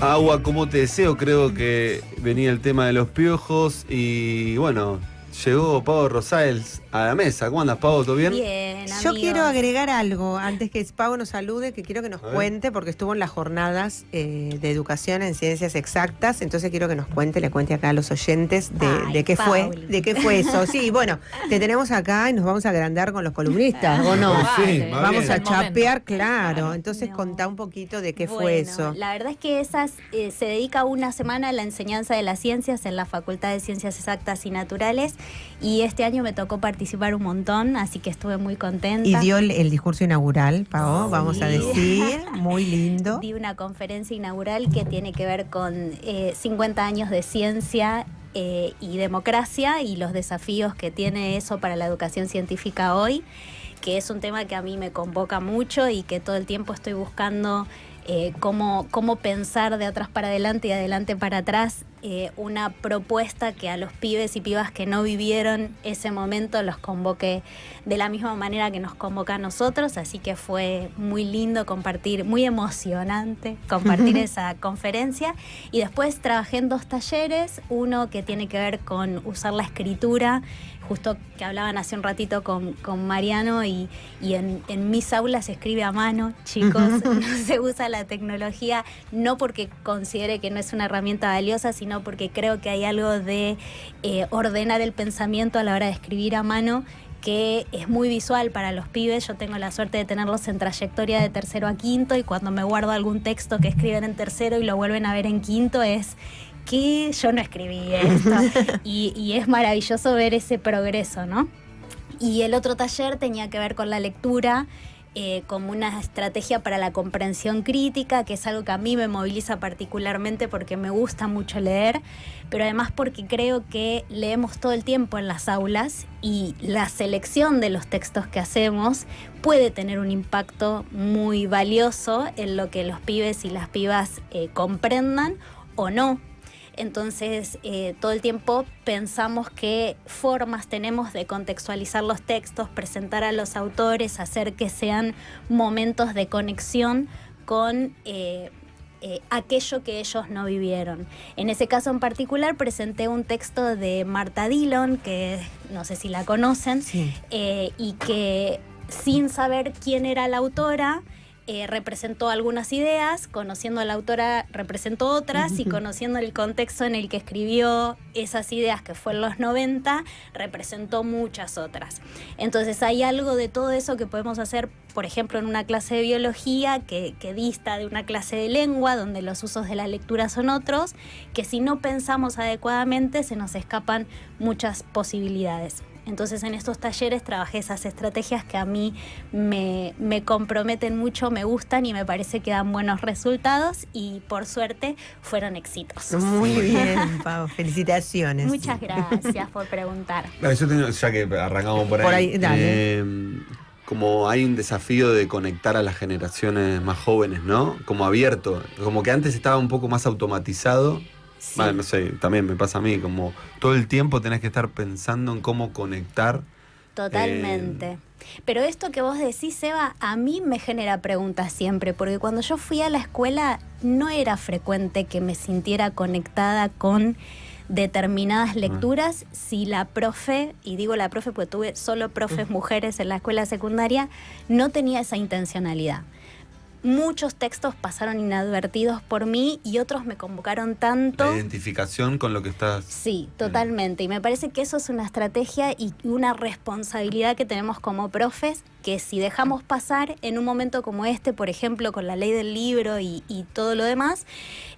Agua, como te deseo, creo que venía el tema de los piojos y bueno, llegó Pau Rosales a la mesa. ¿Cómo andas, Pau? ¿Todo bien? Bien, Yo amigos. quiero agregar algo antes que Pau nos salude, que quiero que nos A ver. cuente, porque estuvo en las jornadas de educación en ciencias exactas, entonces quiero que nos cuente, le cuente acá a los oyentes Ay, de qué Pauli. fue eso. Sí, bueno, te tenemos acá y nos vamos a agrandar con los columnistas, ¿o no? Sí, Vale, va Vamos bien. a el momento. chapear, claro. Entonces No. contá un poquito de qué fue Bueno, eso. la verdad es que esas se dedica una semana a la enseñanza de las ciencias en la Facultad de Ciencias Exactas y Naturales, y este año me tocó participar un montón, así que estuve muy contenta. Y dio el discurso inaugural, Pau, Sí. vamos a decir, muy lindo. Di una conferencia inaugural que tiene que ver con 50 años de ciencia y democracia y los desafíos que tiene eso para la educación científica hoy, que es un tema que a mí me convoca mucho y que todo el tiempo estoy buscando cómo pensar de atrás para adelante y de adelante para atrás una propuesta que a los pibes y pibas que no vivieron ese momento los convoque de la misma manera que nos convoca a nosotros, así que fue muy lindo compartir, muy emocionante compartir esa conferencia, y después trabajé en 2 talleres, uno que tiene que ver con usar la escritura, justo que hablaban hace un ratito con Mariano, y en mis aulas se escribe a mano, chicos, no se usa la tecnología, no porque considere que no es una herramienta valiosa, sino porque creo que hay algo de ordenar el pensamiento a la hora de escribir a mano, que es muy visual para los pibes. Yo tengo la suerte de tenerlos en trayectoria de tercero a quinto, y cuando me guardo algún texto que escriben en tercero y lo vuelven a ver en quinto, es que yo no escribí esto. y es maravilloso ver ese progreso, ¿no? Y el otro taller tenía que ver con la lectura, como una estrategia para la comprensión crítica, que es algo que a mí me moviliza particularmente porque me gusta mucho leer, pero además porque creo que leemos todo el tiempo en las aulas y la selección de los textos que hacemos puede tener un impacto muy valioso en lo que los pibes y las pibas comprendan o no. Entonces, todo el tiempo pensamos qué formas tenemos de contextualizar los textos, presentar a los autores, hacer que sean momentos de conexión con aquello que ellos no vivieron. En ese caso en particular presenté un texto de Marta Dillon, que no sé si la conocen, Sí. Y que sin saber quién era la autora, representó algunas ideas, conociendo a la autora representó otras, y conociendo el contexto en el que escribió esas ideas, que fue en los 90, representó muchas otras. Entonces hay algo de todo eso que podemos hacer, por ejemplo, en una clase de biología que dista de una clase de lengua, donde los usos de la lectura son otros, que si no pensamos adecuadamente se nos escapan muchas posibilidades. Entonces en estos talleres trabajé esas estrategias que a mí me comprometen mucho, me gustan y me parece que dan buenos resultados, y por suerte fueron exitosos. Muy bien, Pau, felicitaciones. Muchas gracias por preguntar. Yo tengo, ya que arrancamos por ahí, Por ahí, dale. como hay un desafío de conectar a las generaciones más jóvenes, ¿no? Como abierto, como que antes estaba un poco más automatizado. Sí. Bueno, no sé, también me pasa a mí, como todo el tiempo tenés que estar pensando en cómo conectar. Totalmente. Pero esto que vos decís, Seba, a mí me genera preguntas siempre, porque cuando yo fui a la escuela no era frecuente que me sintiera conectada con determinadas lecturas si la profe, y digo la profe porque tuve solo profes mujeres en la escuela secundaria, no tenía esa intencionalidad. Muchos textos pasaron inadvertidos por mí y otros me convocaron tanto. La identificación con lo que estás... Sí, totalmente. Y me parece que eso es una estrategia y una responsabilidad que tenemos como profes, que si dejamos pasar en un momento como este, por ejemplo, con la ley del libro y todo lo demás,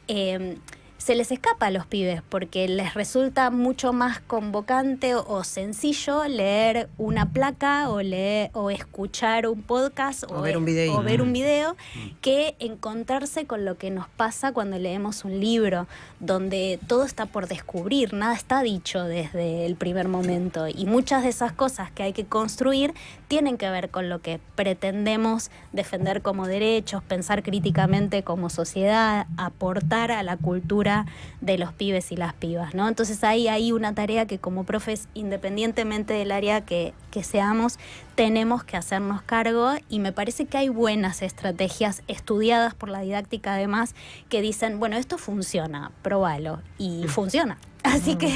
se les escapa a los pibes, porque les resulta mucho más convocante o sencillo leer una placa o escuchar un podcast O ver un video. que encontrarse con lo que nos pasa cuando leemos un libro, donde todo está por descubrir, nada está dicho desde el primer momento, y muchas de esas cosas que hay que construir tienen que ver con lo que pretendemos defender como derechos, pensar críticamente como sociedad, aportar a la cultura vida de los pibes y las pibas, ¿no? Entonces hay una tarea que como profes, independientemente del área que seamos, tenemos que hacernos cargo, y me parece que hay buenas estrategias estudiadas por la didáctica además que dicen, bueno, esto funciona, probalo, y funciona. Así que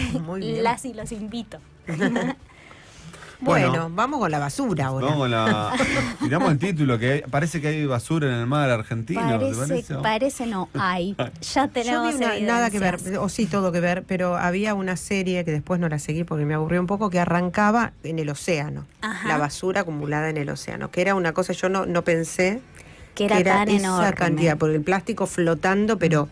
las y los invito. Bueno, vamos con la basura ahora. Vamos con la. Tiramos el título, que parece que hay basura en el mar argentino. Parece no, hay. Ya tenemos nada que ver, o sí todo que ver, pero había una serie que después no la seguí porque me aburrió un poco, que arrancaba en el océano. Ajá. La basura acumulada en el océano, que era una cosa, yo no pensé que era tan esa enorme. Cantidad, porque el plástico flotando, pero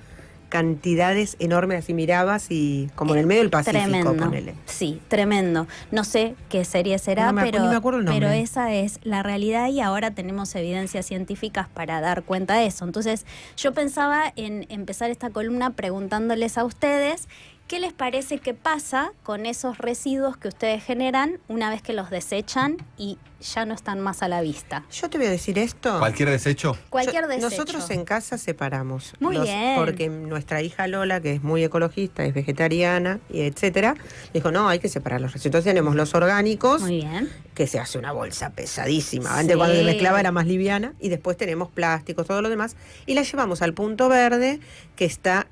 cantidades enormes, así mirabas y como en el medio del Pacífico, tremendo. Ponele. Sí, tremendo. No sé qué serie será, ni me acuerdo el nombre. Pero esa es la realidad, y ahora tenemos evidencias científicas para dar cuenta de eso. Entonces, yo pensaba en empezar esta columna preguntándoles a ustedes qué les parece que pasa con esos residuos que ustedes generan una vez que los desechan y ya no están más a la vista. Yo te voy a decir esto. ¿Cualquier desecho? Cualquier desecho. Nosotros en casa separamos. Muy bien. Porque nuestra hija Lola, que es muy ecologista, es vegetariana, y etcétera, dijo, no, hay que separar los residuos. Entonces tenemos los orgánicos, muy bien, que se hace una bolsa pesadísima. Antes cuando se mezclaba era más liviana, y después tenemos plásticos, todo lo demás, y la llevamos al punto verde que está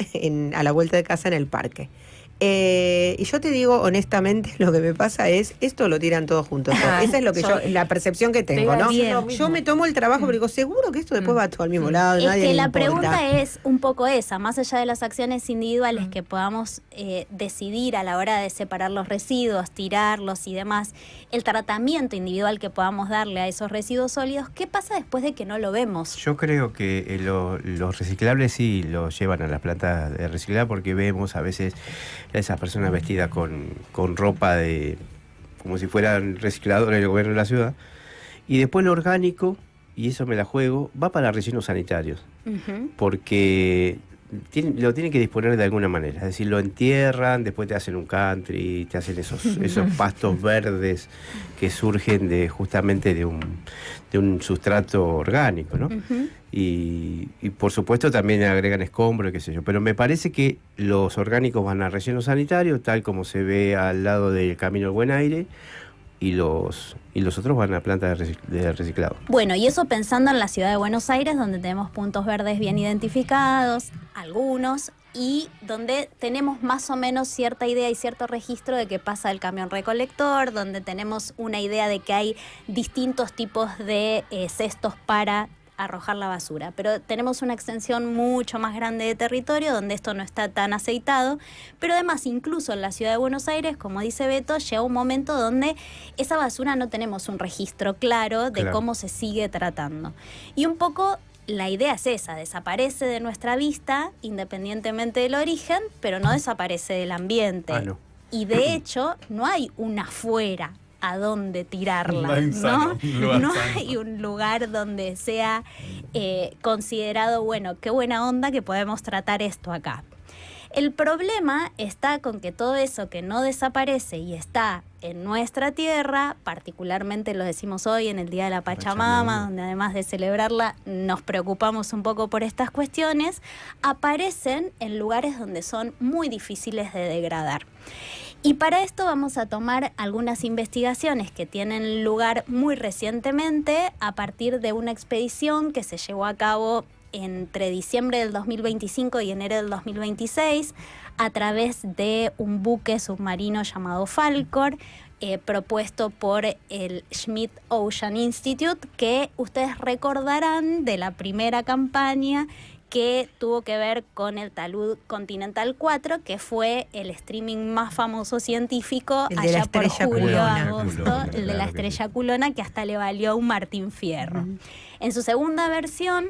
a la vuelta de casa en el parque. Y yo te digo honestamente, lo que me pasa es, esto lo tiran todos juntos. Esa es lo que la percepción que tengo, ¿no? Yo me tomo el trabajo, pero digo, seguro que esto después va todo al mismo lado. Es que la pregunta es un poco esa, más allá de las acciones individuales que podamos decidir a la hora de separar los residuos, tirarlos y demás, el tratamiento individual que podamos darle a esos residuos sólidos, ¿qué pasa después de que no lo vemos? Yo creo que los reciclables sí los llevan a las plantas de reciclar, porque vemos a veces esas personas vestidas con ropa como si fueran recicladores del gobierno de la ciudad, y después lo orgánico, y eso me la juego, va para rellenos sanitarios, porque lo tienen que disponer de alguna manera, es decir, lo entierran, después te hacen un country, te hacen esos pastos verdes que surgen justamente de un sustrato orgánico, ¿no? Y por supuesto también agregan escombros, qué sé yo, pero me parece que los orgánicos van a relleno sanitario, tal como se ve al lado del Camino del Buen Aire, y los otros van a plantas de reciclado. Bueno, y eso pensando en la ciudad de Buenos Aires, donde tenemos puntos verdes bien identificados, algunos, y donde tenemos más o menos cierta idea y cierto registro de que pasa el camión recolector, donde tenemos una idea de que hay distintos tipos de cestos para arrojar la basura, pero tenemos una extensión mucho más grande de territorio donde esto no está tan aceitado, pero además incluso en la ciudad de Buenos Aires, como dice Beto, llega un momento donde esa basura no tenemos un registro claro de cómo se sigue tratando. Y un poco la idea es esa, desaparece de nuestra vista independientemente del origen, pero no desaparece del ambiente. No. Y de hecho no hay una afuera a dónde tirarla, no hay un lugar donde sea considerado, bueno, qué buena onda que podemos tratar esto acá. El problema está con que todo eso que no desaparece y está en nuestra tierra, particularmente lo decimos hoy en el Día de la Pachamama, donde además de celebrarla nos preocupamos un poco por estas cuestiones, aparecen en lugares donde son muy difíciles de degradar. Y para esto vamos a tomar algunas investigaciones que tienen lugar muy recientemente a partir de una expedición que se llevó a cabo entre diciembre del 2025 y enero del 2026 a través de un buque submarino llamado Falcor, propuesto por el Schmidt Ocean Institute, que ustedes recordarán de la primera campaña que tuvo que ver con el Talud Continental 4, que fue el streaming más famoso científico allá por julio, agosto, el de la estrella culona, que hasta le valió un Martín Fierro. En su segunda versión,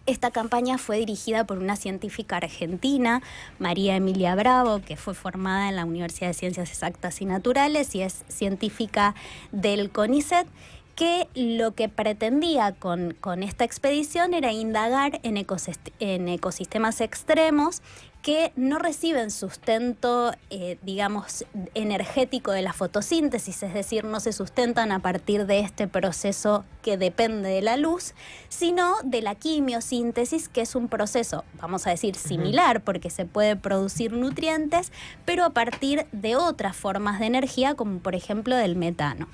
esta campaña fue dirigida por una científica argentina, María Emilia Bravo, que fue formada en la Universidad de Ciencias Exactas y Naturales y es científica del CONICET, que lo que pretendía con esta expedición era indagar en ecosistemas extremos que no reciben sustento, digamos, energético de la fotosíntesis, es decir, no se sustentan a partir de este proceso que depende de la luz, sino de la quimiosíntesis, que es un proceso, vamos a decir, similar, porque se puede producir nutrientes, pero a partir de otras formas de energía, como por ejemplo del metano.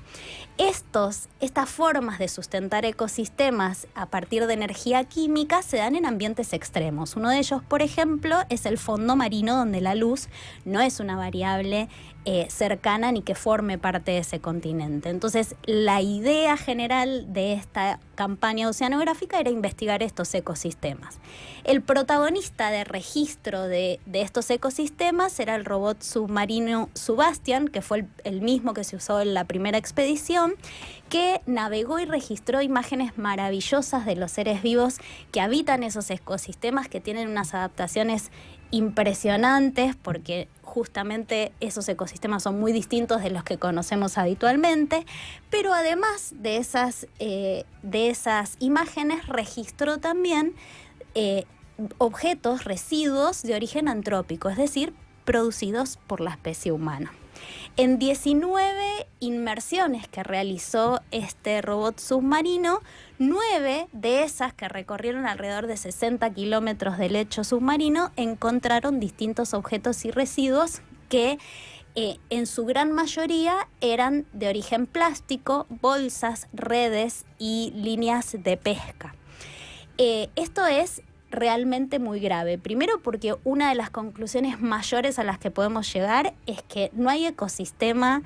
Estas formas de sustentar ecosistemas a partir de energía química se dan en ambientes extremos. Uno de ellos, por ejemplo, es el fondo marino, donde la luz no es una variable cercana ni que forme parte de ese continente. Entonces, la idea general de esta campaña oceanográfica era investigar estos ecosistemas. El protagonista de registro de estos ecosistemas era el robot submarino Subastian, que fue el mismo que se usó en la primera expedición, que navegó y registró imágenes maravillosas de los seres vivos que habitan esos ecosistemas, que tienen unas adaptaciones impresionantes, porque justamente esos ecosistemas son muy distintos de los que conocemos habitualmente, pero además de esas imágenes registró también objetos, residuos de origen antrópico, es decir, producidos por la especie humana. En 19 inmersiones que realizó este robot submarino, 9 de esas, que recorrieron alrededor de 60 kilómetros de lecho submarino, encontraron distintos objetos y residuos que en su gran mayoría eran de origen plástico, bolsas, redes y líneas de pesca. Esto es realmente muy grave. Primero, porque una de las conclusiones mayores a las que podemos llegar es que no hay ecosistema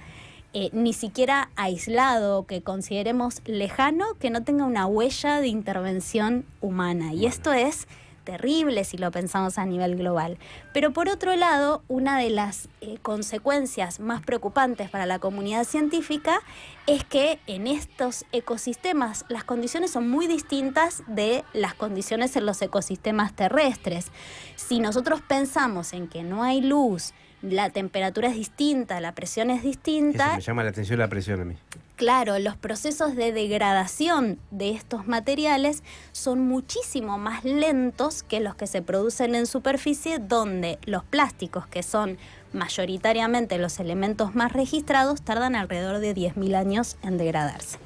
ni siquiera aislado, que consideremos lejano, que no tenga una huella de intervención humana. Y esto es terrible si lo pensamos a nivel global. Pero por otro lado, una de las consecuencias más preocupantes para la comunidad científica es que en estos ecosistemas las condiciones son muy distintas de las condiciones en los ecosistemas terrestres. Si nosotros pensamos en que no hay luz, la temperatura es distinta, la presión es distinta. Eso me llama la atención, la presión a mí. Claro, los procesos de degradación de estos materiales son muchísimo más lentos que los que se producen en superficie, donde los plásticos, que son mayoritariamente los elementos más registrados, tardan alrededor de 10.000 años en degradarse.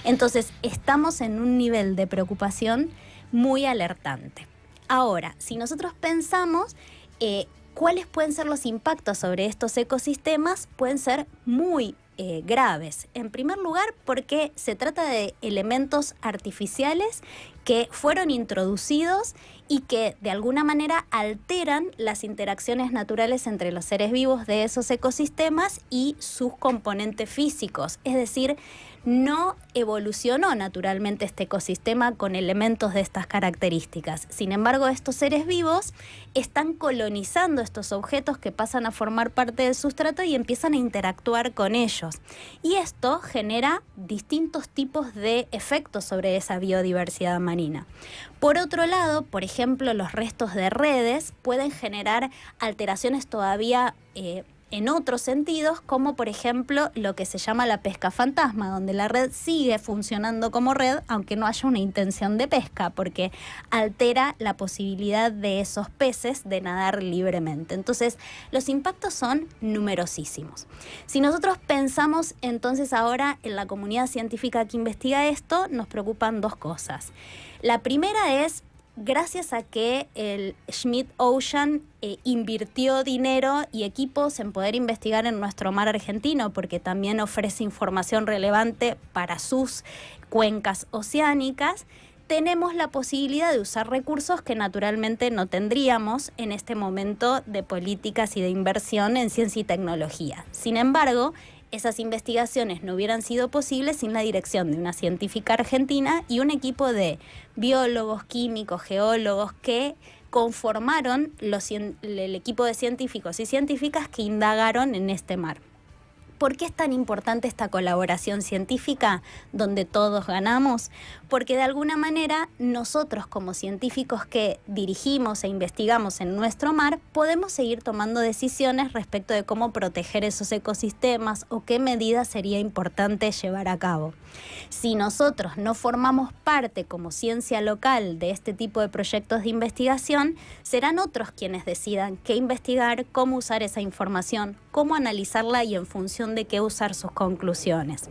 Entonces, estamos en un nivel de preocupación muy alertante. Ahora, si nosotros pensamos cuáles pueden ser los impactos sobre estos ecosistemas, pueden ser muy graves. En primer lugar, porque se trata de elementos artificiales que fueron introducidos y que de alguna manera alteran las interacciones naturales entre los seres vivos de esos ecosistemas y sus componentes físicos. Es decir, no evolucionó naturalmente este ecosistema con elementos de estas características. Sin embargo, estos seres vivos están colonizando estos objetos que pasan a formar parte del sustrato y empiezan a interactuar con ellos. Y esto genera distintos tipos de efectos sobre esa biodiversidad marina. Por otro lado, por ejemplo, los restos de redes pueden generar alteraciones todavía en otros sentidos, como por ejemplo lo que se llama la pesca fantasma, donde la red sigue funcionando como red aunque no haya una intención de pesca, porque altera la posibilidad de esos peces de nadar libremente. Entonces, los impactos son numerosísimos. Si nosotros pensamos entonces ahora en la comunidad científica que investiga esto, nos preocupan dos cosas. La primera es, gracias a que el Schmidt Ocean invirtió dinero y equipos en poder investigar en nuestro mar argentino, porque también ofrece información relevante para sus cuencas oceánicas, tenemos la posibilidad de usar recursos que naturalmente no tendríamos en este momento de políticas y de inversión en ciencia y tecnología. Sin embargo, esas investigaciones no hubieran sido posibles sin la dirección de una científica argentina y un equipo de biólogos, químicos, geólogos que conformaron el equipo de científicos y científicas que indagaron en este mar. ¿Por qué es tan importante esta colaboración científica donde todos ganamos? Porque de alguna manera nosotros como científicos que dirigimos e investigamos en nuestro mar podemos seguir tomando decisiones respecto de cómo proteger esos ecosistemas o qué medidas sería importante llevar a cabo. Si nosotros no formamos parte como ciencia local de este tipo de proyectos de investigación, serán otros quienes decidan qué investigar, cómo usar esa información, cómo analizarla y en función de qué usar sus conclusiones.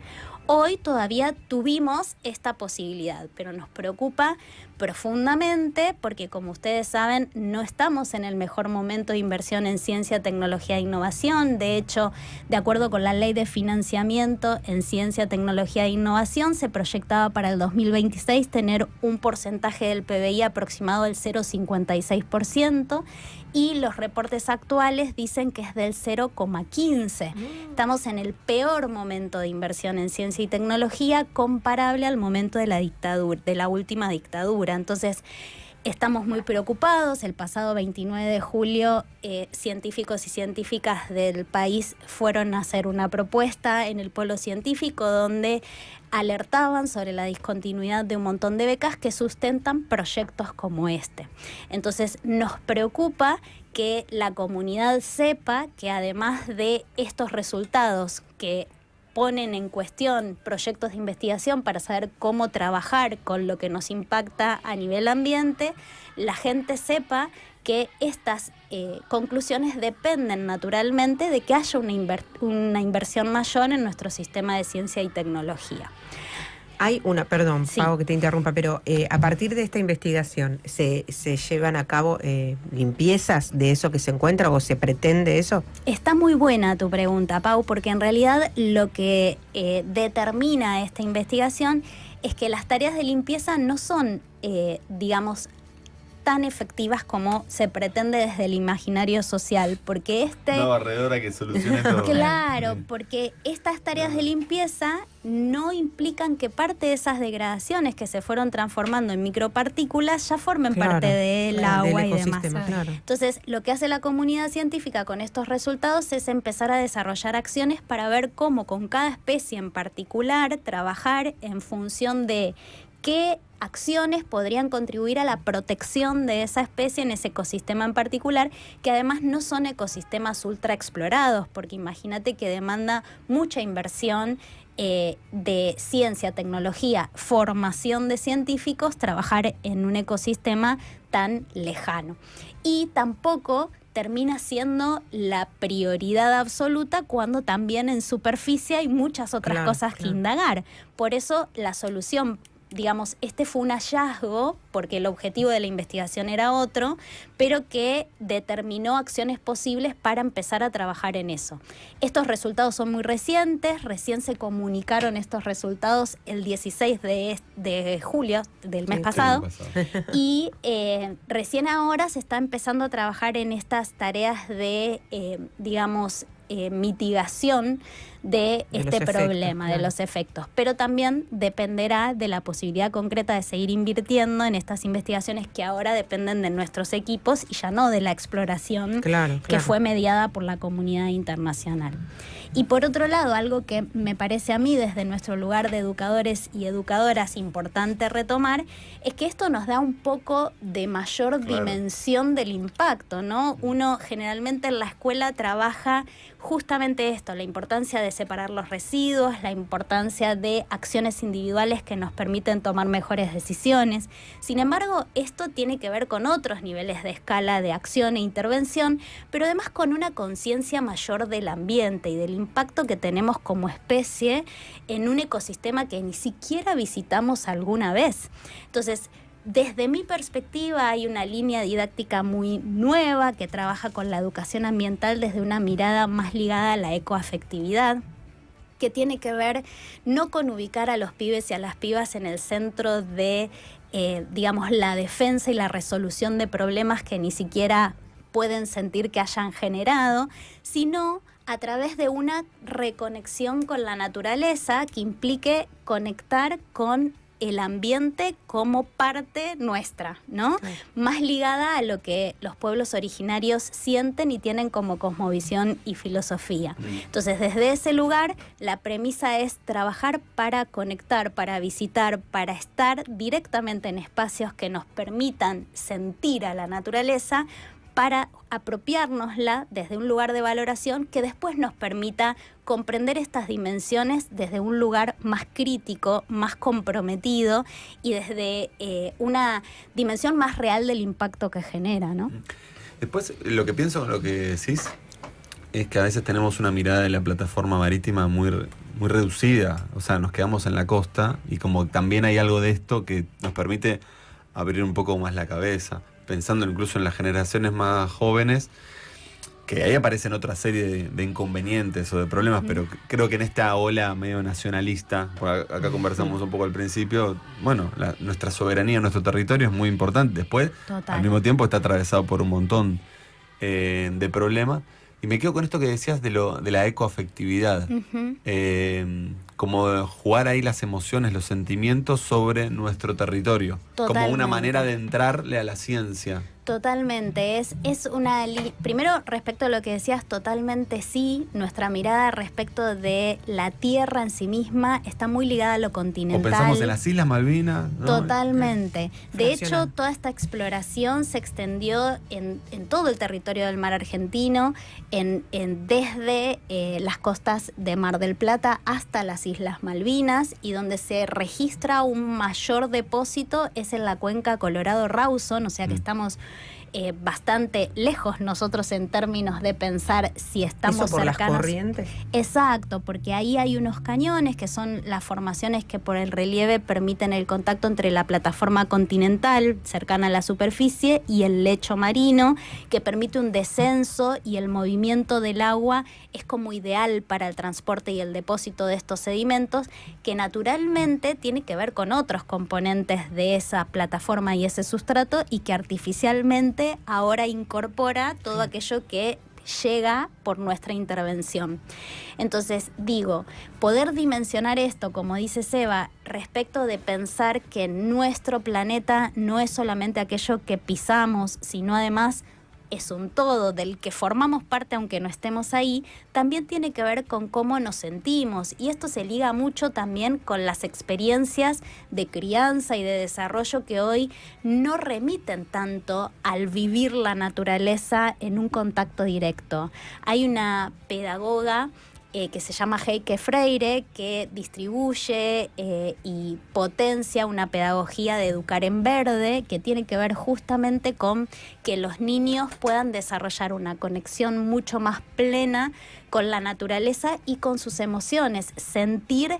Hoy todavía tuvimos esta posibilidad, pero nos preocupa profundamente porque, como ustedes saben, no estamos en el mejor momento de inversión en ciencia, tecnología e innovación. De hecho, de acuerdo con la Ley de Financiamiento en Ciencia, Tecnología e Innovación, se proyectaba para el 2026 tener un porcentaje del PBI aproximado del 0,56%, y los reportes actuales dicen que es del 0,15%. Estamos en el peor momento de inversión en ciencia y tecnología comparable al momento de la dictadura, de la última dictadura. Entonces, estamos muy preocupados. El pasado 29 de julio, científicos y científicas del país fueron a hacer una propuesta en el Polo Científico donde alertaban sobre la discontinuidad de un montón de becas que sustentan proyectos como este. Entonces, nos preocupa que la comunidad sepa que además de estos resultados que ponen en cuestión proyectos de investigación para saber cómo trabajar con lo que nos impacta a nivel ambiente, la gente sepa que estas conclusiones dependen naturalmente de que haya una inversión mayor en nuestro sistema de ciencia y tecnología. Hay una, perdón, Sí. Pau, que te interrumpa, pero a partir de esta investigación, ¿se llevan a cabo limpiezas de eso que se encuentra o se pretende eso? Está muy buena tu pregunta, Pau, porque en realidad lo que determina esta investigación es que las tareas de limpieza no son, digamos, tan efectivas como se pretende desde el imaginario social, porque Una barredora que solucione todo. Claro, porque estas tareas de limpieza no implican que parte de esas degradaciones que se fueron transformando en micropartículas ya formen parte del agua y demás. Claro. Entonces, lo que hace la comunidad científica con estos resultados es empezar a desarrollar acciones para ver cómo con cada especie en particular trabajar en función de qué acciones podrían contribuir a la protección de esa especie en ese ecosistema en particular, que además no son ecosistemas ultra explorados, porque imagínate que demanda mucha inversión de ciencia, tecnología, formación de científicos, trabajar en un ecosistema tan lejano. Y tampoco termina siendo la prioridad absoluta cuando también en superficie hay muchas otras cosas que indagar. Por eso la solución, digamos, este fue un hallazgo, porque el objetivo de la investigación era otro, pero que determinó acciones posibles para empezar a trabajar en eso. Estos resultados son muy recientes, recién se comunicaron estos resultados el 16 de julio del mes pasado, y recién ahora se está empezando a trabajar en estas tareas de, digamos, mitigación de este problema, de los efectos, pero también dependerá de la posibilidad concreta de seguir invirtiendo en estas investigaciones que ahora dependen de nuestros equipos y ya no de la exploración que fue mediada por la comunidad internacional. Y por otro lado, algo que me parece a mí desde nuestro lugar de educadores y educadoras importante retomar, es que esto nos da un poco de mayor dimensión del impacto, ¿no? Uno generalmente en la escuela trabaja justamente esto, la importancia de separar los residuos, la importancia de acciones individuales que nos permiten tomar mejores decisiones. Sin embargo, esto tiene que ver con otros niveles de escala de acción e intervención, pero además con una conciencia mayor del ambiente y del impacto que tenemos como especie en un ecosistema que ni siquiera visitamos alguna vez. Entonces, desde mi perspectiva hay una línea didáctica muy nueva que trabaja con la educación ambiental desde una mirada más ligada a la ecoafectividad, que tiene que ver no con ubicar a los pibes y a las pibas en el centro de, digamos, la defensa y la resolución de problemas que ni siquiera pueden sentir que hayan generado, sino a través de una reconexión con la naturaleza que implique conectar con el ambiente como parte nuestra, ¿no? Más ligada a lo que los pueblos originarios sienten y tienen como cosmovisión y filosofía. Entonces, desde ese lugar, la premisa es trabajar para conectar, para visitar, para estar directamente en espacios que nos permitan sentir a la naturaleza, para apropiárnosla desde un lugar de valoración que después nos permita comprender estas dimensiones desde un lugar más crítico, más comprometido y desde una dimensión más real del impacto que genera, ¿no? Después, lo que pienso con lo que decís es que a veces tenemos una mirada de la plataforma marítima muy reducida, o sea, nos quedamos en la costa y como también hay algo de esto que nos permite abrir un poco más la cabeza, pensando incluso en las generaciones más jóvenes, que ahí aparecen otra serie de inconvenientes o de problemas, pero creo que en esta ola medio nacionalista, acá conversamos un poco al principio, bueno, nuestra soberanía, nuestro territorio es muy importante. Después, al mismo tiempo, está atravesado por un montón de problemas. Y me quedo con esto que decías de la ecoafectividad, como jugar ahí las emociones, los sentimientos sobre nuestro territorio, como una manera de entrarle a la ciencia. Totalmente, es una... Primero, respecto a lo que decías, totalmente sí, nuestra mirada respecto de la tierra en sí misma está muy ligada a lo continental. O pensamos en las Islas Malvinas, ¿no? Totalmente. De hecho, toda esta exploración se extendió en todo el territorio del mar argentino, desde las costas de Mar del Plata hasta las Islas Malvinas, y donde se registra un mayor depósito es en la cuenca Colorado-Rawson, o sea que estamos bastante lejos nosotros en términos de pensar si estamos ¿eso por cercanos. Las corrientes? Exacto, porque ahí hay unos cañones que son las formaciones que por el relieve permiten el contacto entre la plataforma continental cercana a la superficie y el lecho marino, que permite un descenso, y el movimiento del agua es como ideal para el transporte y el depósito de estos sedimentos, que naturalmente tiene que ver con otros componentes de esa plataforma y ese sustrato, y que artificialmente ahora incorpora todo aquello que llega por nuestra intervención. Entonces, digo, poder dimensionar esto, como dice Seba, respecto de pensar que nuestro planeta no es solamente aquello que pisamos, sino además es un todo del que formamos parte aunque no estemos ahí, también tiene que ver con cómo nos sentimos, y esto se liga mucho también con las experiencias de crianza y de desarrollo que hoy no remiten tanto al vivir la naturaleza en un contacto directo. Hay una pedagoga que se llama Heike Freire, que distribuye y potencia una pedagogía de educar en verde, que tiene que ver justamente con que los niños puedan desarrollar una conexión mucho más plena con la naturaleza y con sus emociones, sentir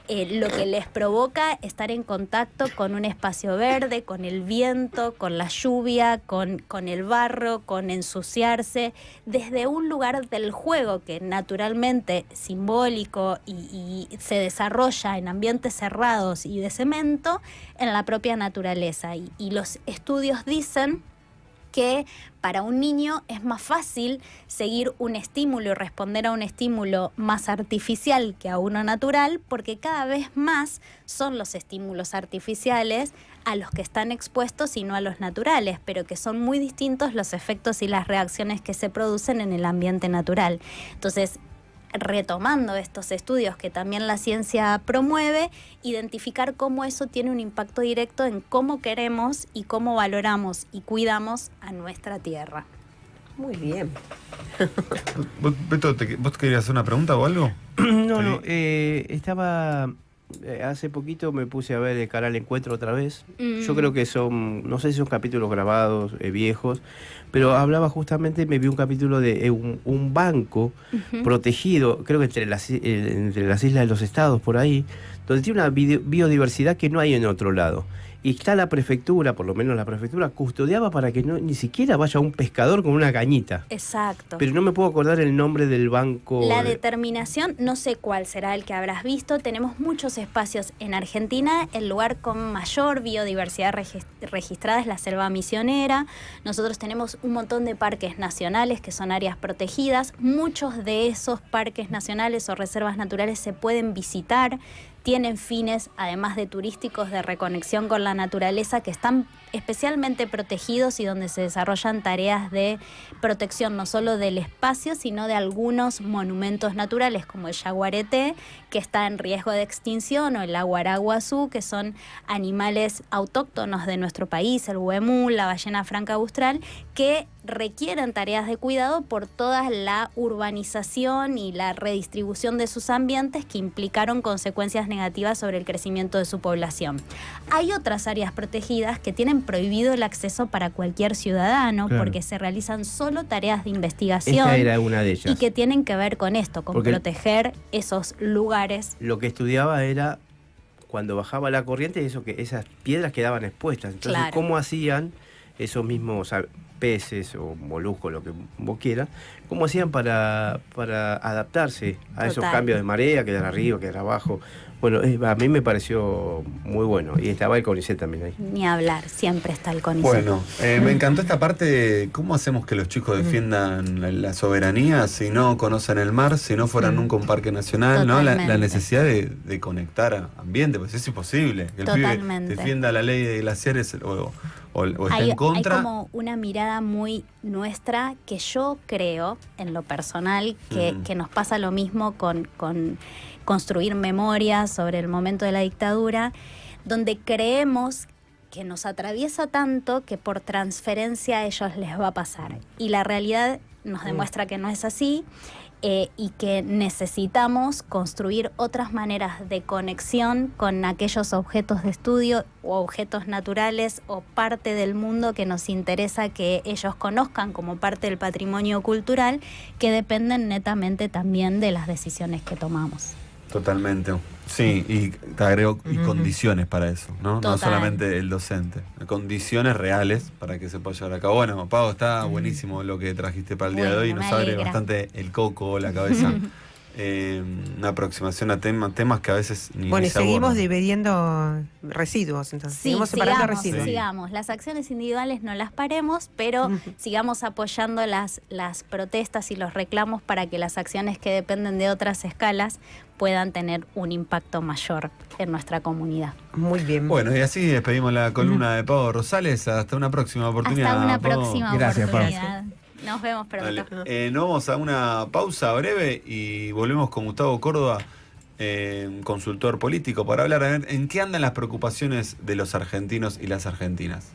lo que les provoca estar en contacto con un espacio verde, con el viento, con la lluvia, con el barro, con ensuciarse, desde un lugar del juego que naturalmente simbólico y se desarrolla en ambientes cerrados y de cemento en la propia naturaleza. Y los estudios dicen que para un niño es más fácil seguir un estímulo y responder a un estímulo más artificial que a uno natural, porque cada vez más son los estímulos artificiales a los que están expuestos y no a los naturales, pero que son muy distintos los efectos y las reacciones que se producen en el ambiente natural. Entonces, retomando estos estudios que también la ciencia promueve, identificar cómo eso tiene un impacto directo en cómo queremos y cómo valoramos y cuidamos a nuestra tierra. Muy bien. Beto, ¿vos querías hacer una pregunta o algo? No, estaba... hace poquito me puse a ver el canal Encuentro otra vez. Yo creo que son, no sé si son capítulos grabados, viejos, pero hablaba justamente, me vi un capítulo de un banco protegido, creo que entre las Islas de los Estados, por ahí, donde tiene una biodiversidad que no hay en otro lado. Y está la prefectura, por lo menos la prefectura, custodiaba para que ni siquiera vaya un pescador con una cañita. Exacto. Pero no me puedo acordar el nombre del banco. La determinación, no sé cuál será el que habrás visto. Tenemos muchos espacios en Argentina. El lugar con mayor biodiversidad registrada es la selva misionera. Nosotros tenemos un montón de parques nacionales que son áreas protegidas. Muchos de esos parques nacionales o reservas naturales se pueden visitar. tienen fines, además de turísticos, de reconexión con la naturaleza, que están especialmente protegidos y donde se desarrollan tareas de protección no solo del espacio, sino de algunos monumentos naturales, como el yaguareté, que está en riesgo de extinción, o el aguaraguazú, que son animales autóctonos de nuestro país, el huemul, la ballena franca austral, que requieren tareas de cuidado por toda la urbanización y la redistribución de sus ambientes que implicaron consecuencias negativas sobre el crecimiento de su población. Hay otras áreas protegidas que tienen prohibido el acceso para cualquier ciudadano, claro, porque se realizan solo tareas de investigación. Esta era una de ellas. Y que tienen que ver con esto, con Porque proteger esos lugares. lo que estudiaba era cuando bajaba la corriente, eso, que esas piedras quedaban expuestas. Entonces, Claro. ¿cómo hacían esos mismos peces o moluscos, lo que vos quieras, cómo hacían para adaptarse a esos Total. cambios de marea, quedar arriba, quedar abajo? Bueno, a mí me pareció muy bueno. Y estaba el CONICET también ahí. Ni hablar, siempre está el CONICET. Bueno, me encantó esta parte de cómo hacemos que los chicos defiendan la soberanía si no conocen el mar, si no fueran nunca un parque nacional, ¿no? La Totalmente. necesidad de conectar a ambiente, pues es imposible. Que el Totalmente. pibe defienda la ley de glaciares o está Hay en contra. hay como una mirada muy nuestra que yo creo, en lo personal, que nos pasa lo mismo con construir memorias sobre el momento de la dictadura, donde creemos que nos atraviesa tanto que por transferencia a ellos les va a pasar. Y la realidad nos demuestra que no es así. Y que necesitamos construir otras maneras de conexión con aquellos objetos de estudio o objetos naturales o parte del mundo que nos interesa que ellos conozcan como parte del patrimonio cultural, que dependen netamente también de las decisiones que tomamos. Totalmente. Sí, y te agrego y condiciones para eso, ¿no? No Total. solamente el docente. Condiciones reales para que se pueda llevar a cabo. Bueno, Pau, está buenísimo lo que trajiste para el día de hoy. Bueno, Nos me abre alegra. bastante el coco, la cabeza. Una aproximación a temas que a veces ni Bueno, y se seguimos abordan. dividiendo residuos, entonces. Sí, seguimos separando sigamos, residuos. Sí. sigamos. Las acciones individuales no las paremos, pero sigamos apoyando las protestas y los reclamos para que las acciones que dependen de otras escalas puedan tener un impacto mayor en nuestra comunidad. Muy bien. Bueno, y así despedimos la columna de Pau Rosales. Hasta una próxima oportunidad. Hasta una Pau. próxima Gracias, Pau. oportunidad. Nos vemos pronto. Dale. Nos vamos a una pausa breve y volvemos con Gustavo Córdoba, consultor político, para hablar a ver en qué andan las preocupaciones de los argentinos y las argentinas.